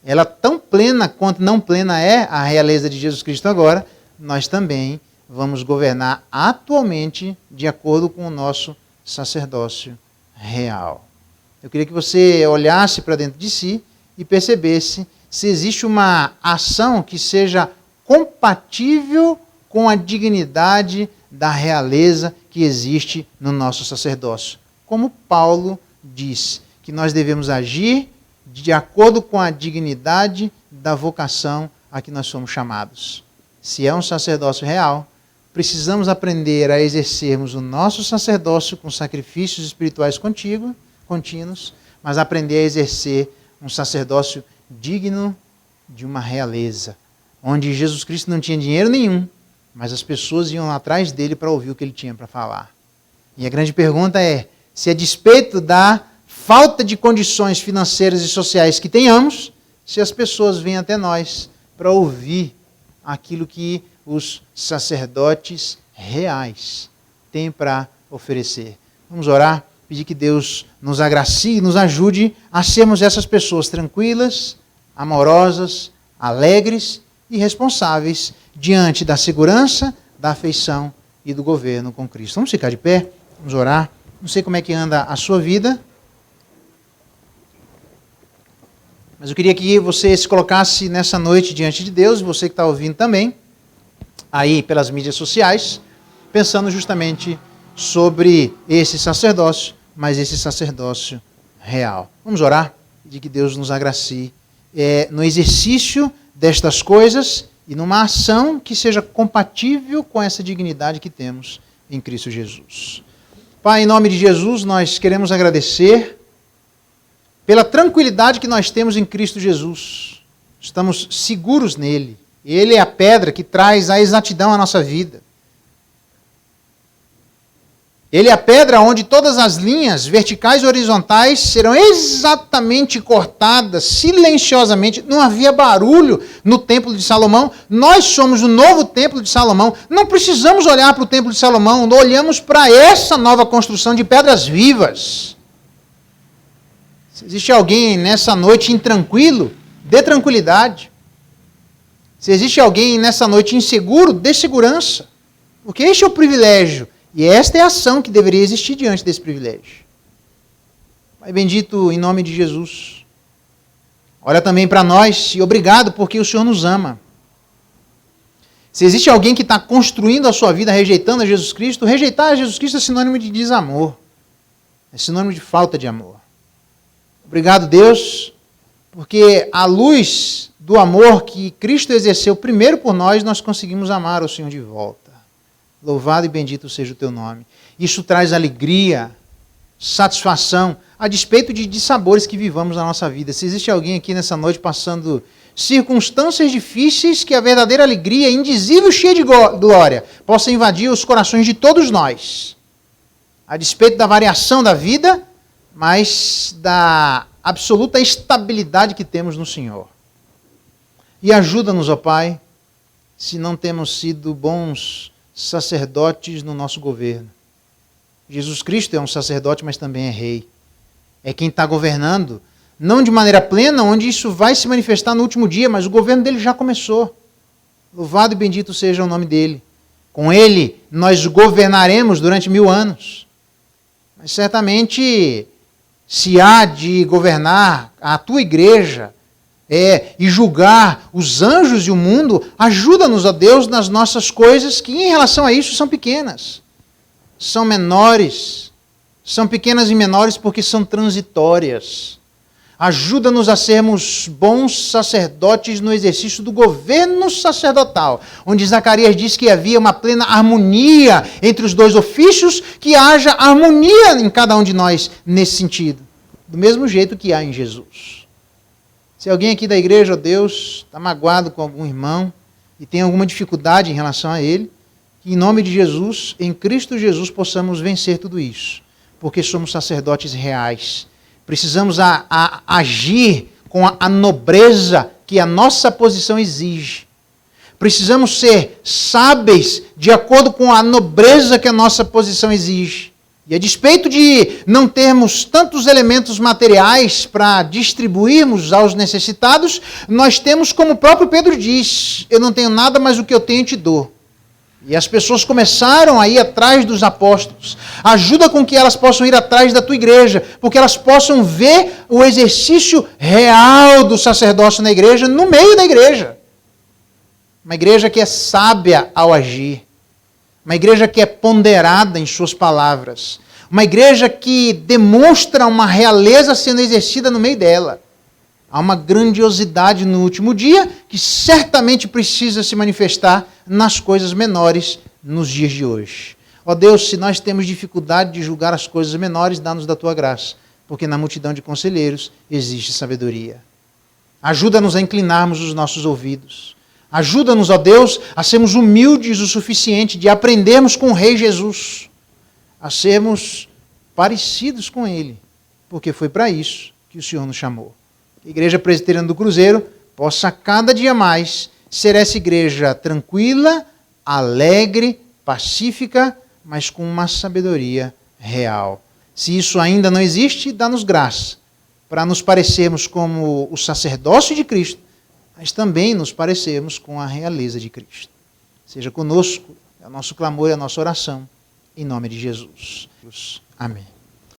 Ela tão plena quanto não plena é a realeza de Jesus Cristo agora, nós também vamos governar atualmente de acordo com o nosso sacerdócio real. Eu queria que você olhasse para dentro de si e percebesse se existe uma ação que seja compatível com a dignidade da realeza que existe no nosso sacerdócio. Como Paulo diz, que nós devemos agir de acordo com a dignidade da vocação a que nós somos chamados. Se é um sacerdócio real, precisamos aprender a exercermos o nosso sacerdócio com sacrifícios espirituais contínuos, mas aprender a exercer um sacerdócio digno de uma realeza, onde Jesus Cristo não tinha dinheiro nenhum, mas as pessoas iam atrás dele para ouvir o que ele tinha para falar. E a grande pergunta é, se a despeito da falta de condições financeiras e sociais que tenhamos, se as pessoas vêm até nós para ouvir aquilo que os sacerdotes reais têm para oferecer. Vamos orar, pedir que Deus nos agracie e nos ajude a sermos essas pessoas tranquilas, amorosas, alegres e responsáveis diante da segurança, da afeição e do governo com Cristo. Vamos ficar de pé, vamos orar. Não sei como é que anda a sua vida, mas eu queria que você se colocasse nessa noite diante de Deus, você que está ouvindo também, aí pelas mídias sociais, pensando justamente sobre esse sacerdócio, mas esse sacerdócio real. Vamos orar, pedir que Deus nos agracie no exercício destas coisas e numa ação que seja compatível com essa dignidade que temos em Cristo Jesus. Pai, em nome de Jesus, nós queremos agradecer pela tranquilidade que nós temos em Cristo Jesus. Estamos seguros nele. Ele é a pedra que traz a exatidão à nossa vida. Ele é a pedra onde todas as linhas verticais e horizontais serão exatamente cortadas, silenciosamente. Não havia barulho no Templo de Salomão. Nós somos o novo Templo de Salomão. Não precisamos olhar para o Templo de Salomão, olhamos para essa nova construção de pedras vivas. Se existe alguém nessa noite intranquilo, dê tranquilidade. Se existe alguém nessa noite inseguro, dê segurança. Porque este é o privilégio. E esta é a ação que deveria existir diante desse privilégio. Pai bendito, em nome de Jesus, olha também para nós e obrigado porque o Senhor nos ama. Se existe alguém que está construindo a sua vida rejeitando a Jesus Cristo, rejeitar a Jesus Cristo é sinônimo de desamor. É sinônimo de falta de amor. Obrigado, Deus, porque à luz do amor que Cristo exerceu primeiro por nós, nós conseguimos amar o Senhor de volta. Louvado e bendito seja o teu nome. Isso traz alegria, satisfação, a despeito de dissabores que vivamos na nossa vida. Se existe alguém aqui nessa noite passando circunstâncias difíceis, que a verdadeira alegria, indizível, cheia de glória, possa invadir os corações de todos nós. A despeito da variação da vida, mas da absoluta estabilidade que temos no Senhor. E ajuda-nos, ó Pai, se não temos sido bons sacerdotes no nosso governo. Jesus Cristo é um sacerdote, mas também é rei. É quem está governando, não de maneira plena, onde isso vai se manifestar no último dia, mas o governo dele já começou. Louvado e bendito seja o nome dele. Com ele, nós governaremos durante 1000 anos. Mas certamente, se há de governar a tua igreja e julgar os anjos e o mundo, ajuda-nos, ó Deus, nas nossas coisas que, em relação a isso, são pequenas. São menores. São pequenas e menores porque são transitórias. Ajuda-nos a sermos bons sacerdotes no exercício do governo sacerdotal, onde Zacarias diz que havia uma plena harmonia entre os dois ofícios, que haja harmonia em cada um de nós nesse sentido, do mesmo jeito que há em Jesus. Se alguém aqui da igreja, ó Deus, está magoado com algum irmão e tem alguma dificuldade em relação a ele, que em nome de Jesus, em Cristo Jesus, possamos vencer tudo isso, porque somos sacerdotes reais. Precisamos agir com a nobreza que a nossa posição exige. Precisamos ser sábeis de acordo com a nobreza que a nossa posição exige. E a despeito de não termos tantos elementos materiais para distribuirmos aos necessitados, nós temos, como o próprio Pedro diz, eu não tenho nada, mas o que eu tenho te dou. E as pessoas começaram a ir atrás dos apóstolos. Ajuda com que elas possam ir atrás da tua igreja, porque elas possam ver o exercício real do sacerdócio na igreja, no meio da igreja. Uma igreja que é sábia ao agir. Uma igreja que é ponderada em suas palavras. Uma igreja que demonstra uma realeza sendo exercida no meio dela. Há uma grandiosidade no último dia que certamente precisa se manifestar nas coisas menores nos dias de hoje. Ó Deus, se nós temos dificuldade de julgar as coisas menores, dá-nos da tua graça, porque na multidão de conselheiros existe sabedoria. Ajuda-nos a inclinarmos os nossos ouvidos. Ajuda-nos, ó Deus, a sermos humildes o suficiente de aprendermos com o Rei Jesus, a sermos parecidos com Ele, porque foi para isso que o Senhor nos chamou. A Igreja Presbiteriana do Cruzeiro possa cada dia mais ser essa igreja tranquila, alegre, pacífica, mas com uma sabedoria real. Se isso ainda não existe, dá-nos graça para nos parecermos como o sacerdócio de Cristo, mas também nos parecermos com a realeza de Cristo. Seja conosco, é o nosso clamor e a nossa oração, em nome de Jesus. Amém.